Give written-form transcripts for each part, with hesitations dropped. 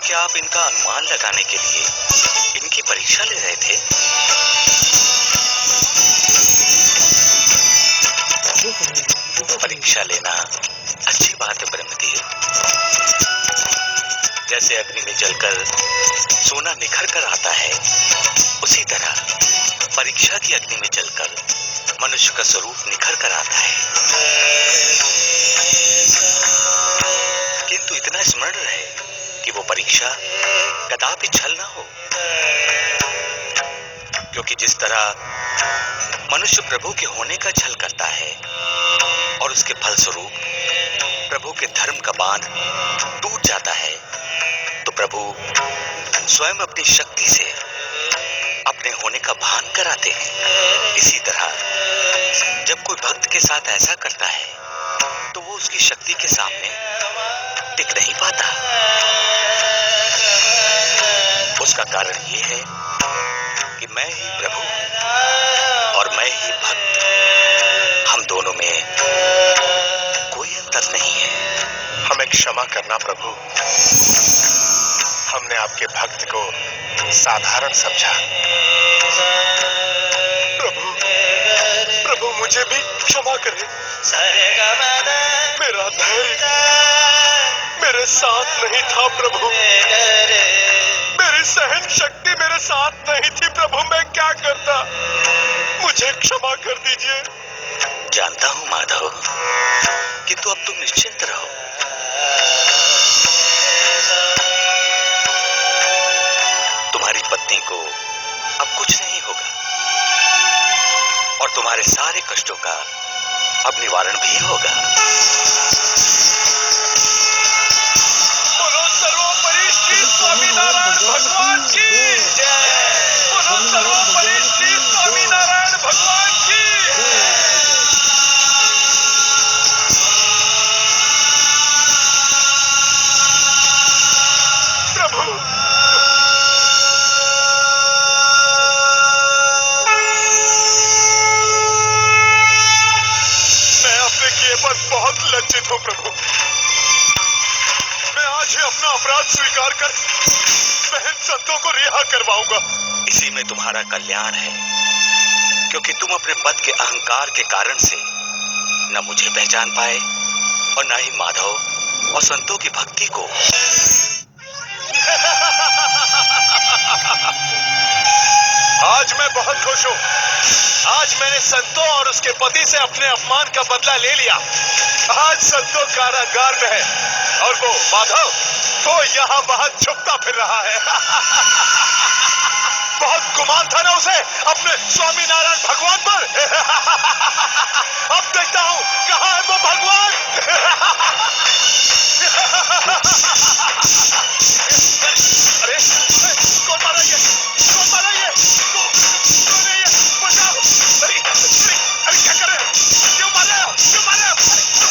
क्या आप इनका अनुमान लगाने के लिए इनकी परीक्षा ले रहे थे? परीक्षा लेना अच्छी बात है ब्रह्मदेव। जैसे अग्नि में जलकर सोना निखर कर आता है, उसी तरह परीक्षा की अग्नि में जलकर मनुष्य का स्वरूप निखर कर आता है। किंतु इतना स्मरण रहे कि वो परीक्षा कदापि छल ना हो, क्योंकि जिस तरह मनुष्य प्रभु के होने का छल करता है और उसके फलस्वरूप प्रभु के धर्म का बांध टूट जाता है, तो प्रभु स्वयं अपनी शक्ति से अपने होने का भान कराते हैं। इसी तरह जब कोई भक्त के साथ ऐसा करता है तो वो उसकी शक्ति के सामने टिक नहीं पाता। उसका कारण ये है कि मैं ही प्रभु और मैं ही भक्त, हम दोनों में कोई अंतर नहीं है। हमें क्षमा करना प्रभु, हमने आपके भक्त को साधारण समझा। प्रभु प्रभु मुझे भी क्षमा करें। मेरा धैर्य मेरे साथ नहीं था प्रभु, मेरी सहन शक्ति मेरे साथ नहीं थी प्रभु, मैं क्या करता, मुझे क्षमा कर दीजिए। जानता हूं माधव, किंतु अब तुम निश्चिंत रहो। तुम्हारी पत्नी को अब कुछ नहीं होगा और तुम्हारे सारे कष्टों का अब निवारण भी होगा। बोलो सर्वोपरि श्री स्वामीनारायण भगवान की जय। बोलो सर्वोपरि श्री स्वामीनारायण भगवान की प्रभु। मैं अपने किए पर बहुत लज्जित हूँ प्रभु। मैं आज ही अपना अपराध स्वीकार कर बहन संतों को रिहा करवाऊंगा। इसी में तुम्हारा कल्याण है, क्योंकि तुम अपने पद के अहंकार के कारण से न मुझे पहचान पाए और न ही माधव और संतों की भक्ति को। आज मैं बहुत खुश हूँ। आज मैंने संतों और उसके पति से अपने अपमान का बदला ले लिया। आज संतों कारागार में है और वो माधव वो यहाँ बाहर छुपता फिर रहा है। बहुत गुमान था ना उसे अपने स्वामीनारायण भगवान पर। अब देखता हूँ कहाँ है वो भगवान। अरे कौन मारा ये, कौन मारा ये, कौन है ये, बचाओ। अरे क्या कर रहे हो, क्यों मार रहे हो, क्यों मार रहे हो,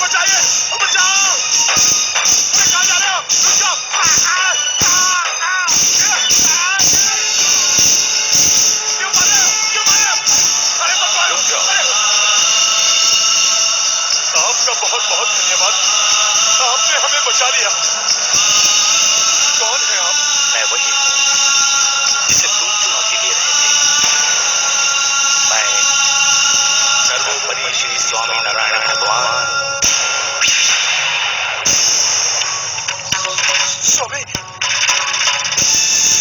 बचाइए, बचाओ। अरे कहाँ जा रहे हो, रुक जाओ। क्यों मार रहे हो, क्यों मार रहे हो, अरे मत मारो। आपका बहुत बहुत धन्यवाद, आपने हमें बचा लिया। कौन है आप? मैं वही जिसे तुम चुनौती दे रहे थे। मैं सर्वोपरि श्री स्वामीनारायण भगवान। स्वामी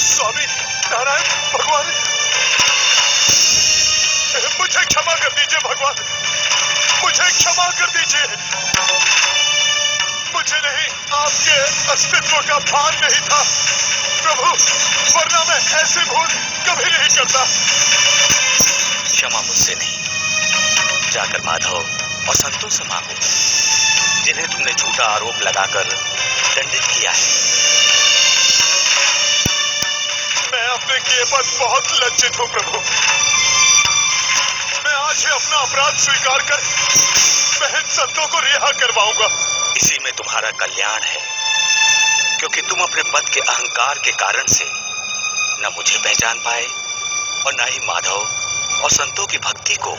स्वामी नारायण भगवान, मुझे क्षमा कर दीजिए भगवान, मुझे क्षमा कर दीजिए। मुझे नहीं, आपके अस्तित्व का भान नहीं था प्रभु, वरना मैं ऐसी भूल कभी नहीं करता। क्षमा मुझसे नहीं, जाकर माधव और संतों से मांगो, जिन्हें तुमने झूठा आरोप लगाकर दंडित किया है। मैं अपने किए पर बहुत लज्जित हूँ प्रभु। मैं आज ही अपना अपराध स्वीकार कर बहन संतों को रिहा करवाऊंगा। इसी में तुम्हारा कल्याण है, क्योंकि तुम अपने पद के अहंकार के कारण से न मुझे पहचान पाए और न ही माधव और संतों की भक्ति को।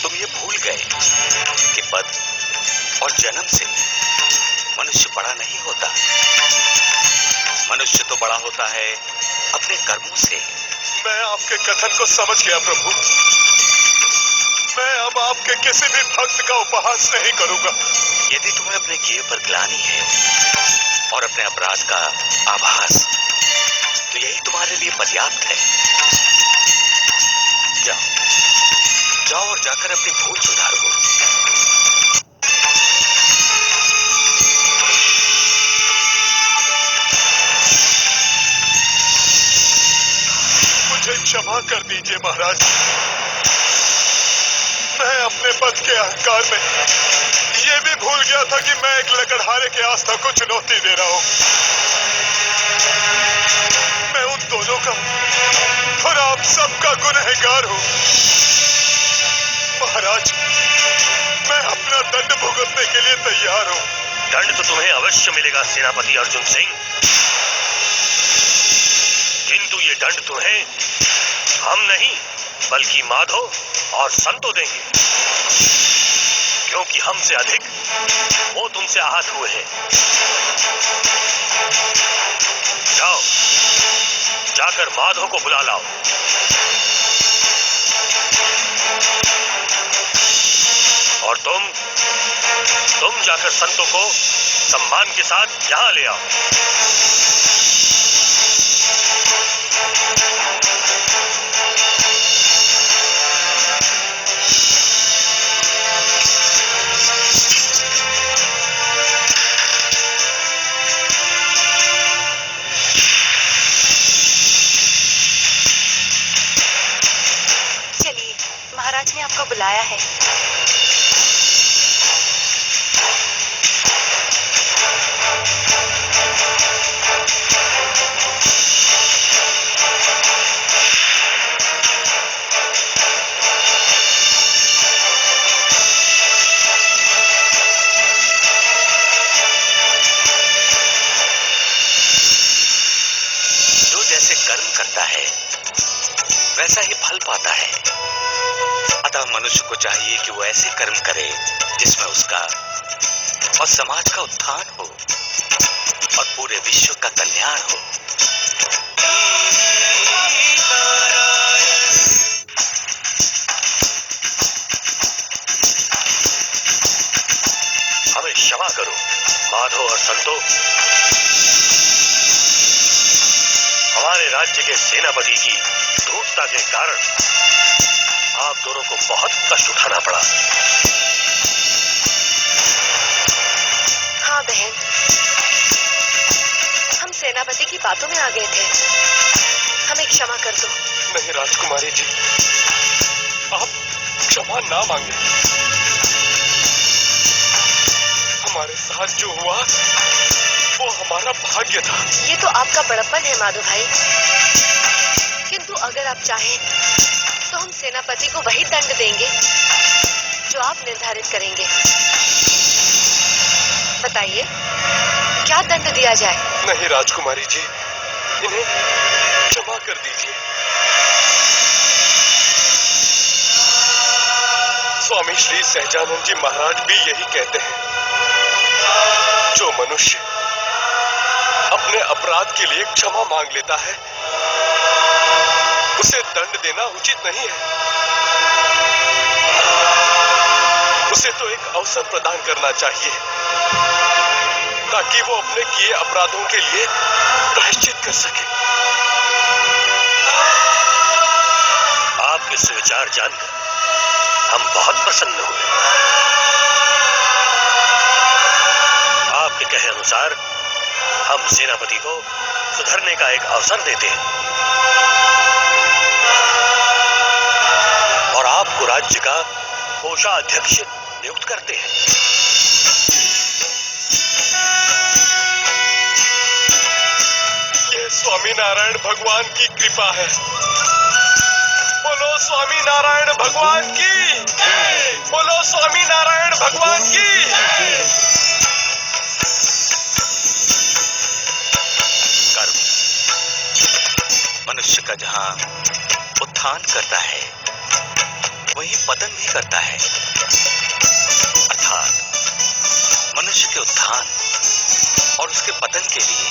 तुम ये भूल गए कि पद और जन्म से मनुष्य बड़ा नहीं होता। मनुष्य तो बड़ा होता है अपने कर्मों से। मैं आपके कथन को समझ गया प्रभु। मैं अब आपके किसी भी भक्त का उपहास नहीं करूंगा। यदि तुम्हें अपने किए पर ग्लानि है और अपने अपराध का आभास, तो यही तुम्हारे लिए पर्याप्त है। जाओ जाओ और जाकर अपनी भूल सुधारो। मुझे क्षमा कर दीजिए महाराज। मैं अपने पद के अहंकार में ये भी भूल गया था कि मैं एक लकड़हारे की आस्था को चुनौती दे रहा हूं। मैं उन दोनों का और आप सबका गुनहगार हूं। महाराज, मैं अपना दंड भुगतने के लिए तैयार हूं। दंड तो तुम्हें अवश्य मिलेगा सेनापति अर्जुन सिंह, किंतु ये दंड तुम्हें हम नहीं बल्कि माधव और संतो देंगे, क्योंकि हमसे अधिक वो तुमसे आहत हुए हैं। जाओ जाकर माधव को बुला लाओ। और तुम जाकर संतों को सम्मान के साथ यहां ले आओ। चलिए, महाराज ने आपको बुलाया है। जो जैसे कर्म करता है वैसा ही फल पाता है। अतः मनुष्य को चाहिए कि वो ऐसे कर्म करे जिसमें उसका और समाज का उत्थान हो और पूरे विश्व का कल्याण हो। हमें क्षमा करो माधव और संतो। हमारे राज्य के सेनापति की धूर्तता के कारण आप दोनों को बहुत कष्ट उठाना पड़ा। हाँ बहन, हम सेनापति की बातों में आ गए थे। हमें क्षमा कर दो। नहीं राजकुमारी जी, आप क्षमा ना मांगे। हमारे साथ जो हुआ वो हमारा भाग्य था। ये तो आपका बड़प्पन है माधव भाई, किंतु अगर आप चाहें तो हम सेनापति को वही दंड देंगे जो आप निर्धारित करेंगे। बताइए, क्या दंड दिया जाए? नहीं राजकुमारी जी, इन्हें क्षमा कर दीजिए। स्वामी श्री सहजानंद जी महाराज भी यही कहते हैं, जो मनुष्य अपने अपराध के लिए क्षमा मांग लेता है उसे दंड देना उचित नहीं है। उसे तो एक अवसर प्रदान करना चाहिए ताकि वो अपने किए अपराधों के लिए प्रायश्चित कर सके। आपके सुविचार जानकर हम बहुत प्रसन्न हुए। आपके कहे अनुसार हम सेनापति को सुधरने का एक अवसर देते हैं और आपको राज्य का कोषाध्यक्ष नियुक्त करते हैं। ये स्वामी नारायण भगवान की कृपा है। बोलो स्वामी नारायण भगवान की, बोलो स्वामी नारायण भगवान की। मनुष्य का जहां उत्थान करता है वहीं पतन भी करता है। अर्थात मनुष्य के उत्थान और उसके पतन के लिए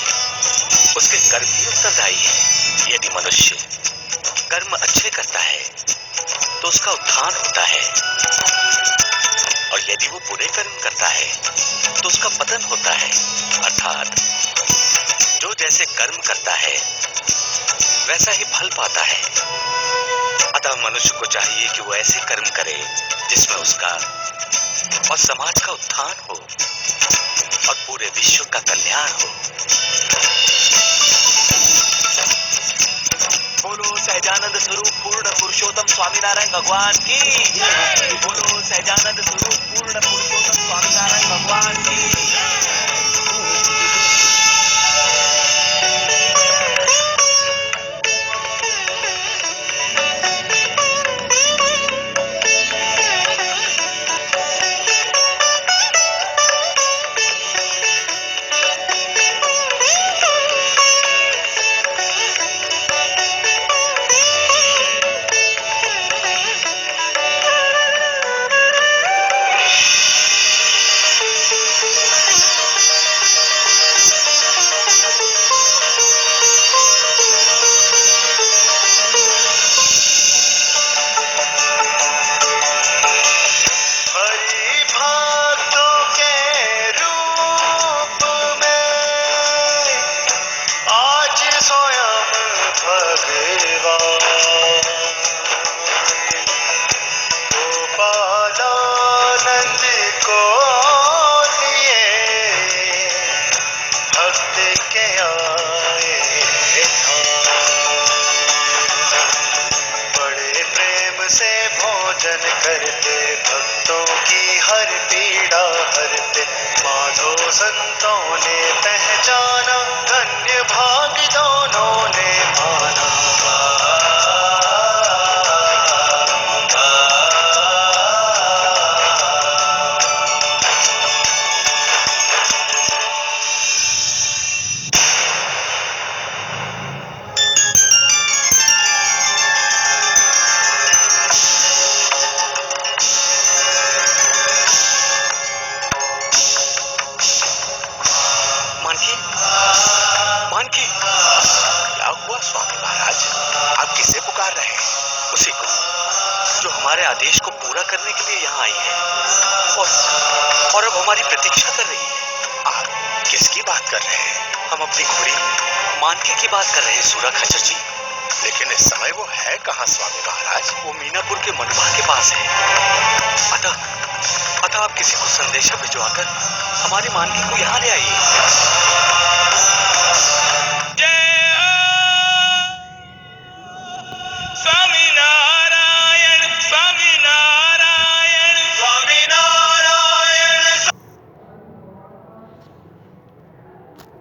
उसके कर्म ही उत्तरदायी है। यदि मनुष्य कर्म अच्छे करता है तो उसका उत्थान होता है, और यदि वो बुरे कर्म करता है तो उसका पतन होता है। अर्थात जो जैसे कर्म करता है वैसा ही फल पाता है। अतः मनुष्य को चाहिए कि वो ऐसे कर्म करे जिसमें उसका और समाज का उत्थान हो और पूरे विश्व का कल्याण हो। बोलो सहजानंद स्वरूप पूर्ण पुरुषोत्तम स्वामीनारायण भगवान की। बोलो सहजानंद स्वरूप पूर्ण पुरुषोत्तम स्वामीनारायण भगवान की। भोजन करते भक्तों की हर पीड़ा हरते, माधो संतों ने पहचाना, धन्य भाग दोनों ने माना। किसे पुकार रहे हैं? उसी को जो हमारे आदेश को पूरा करने के लिए यहाँ आई है और अब हमारी प्रतीक्षा कर रही है। आप किसकी बात कर रहे हैं? हम अपनी घोड़ी मानकी की बात कर रहे हैं सूरा खच्चर जी। लेकिन इस समय वो है कहाँ स्वामी महाराज? वो मीनापुर के मनभा के पास है। अतः आप किसी को संदेशा भिजवाकर हमारी मानकी को यहाँ ले आइए।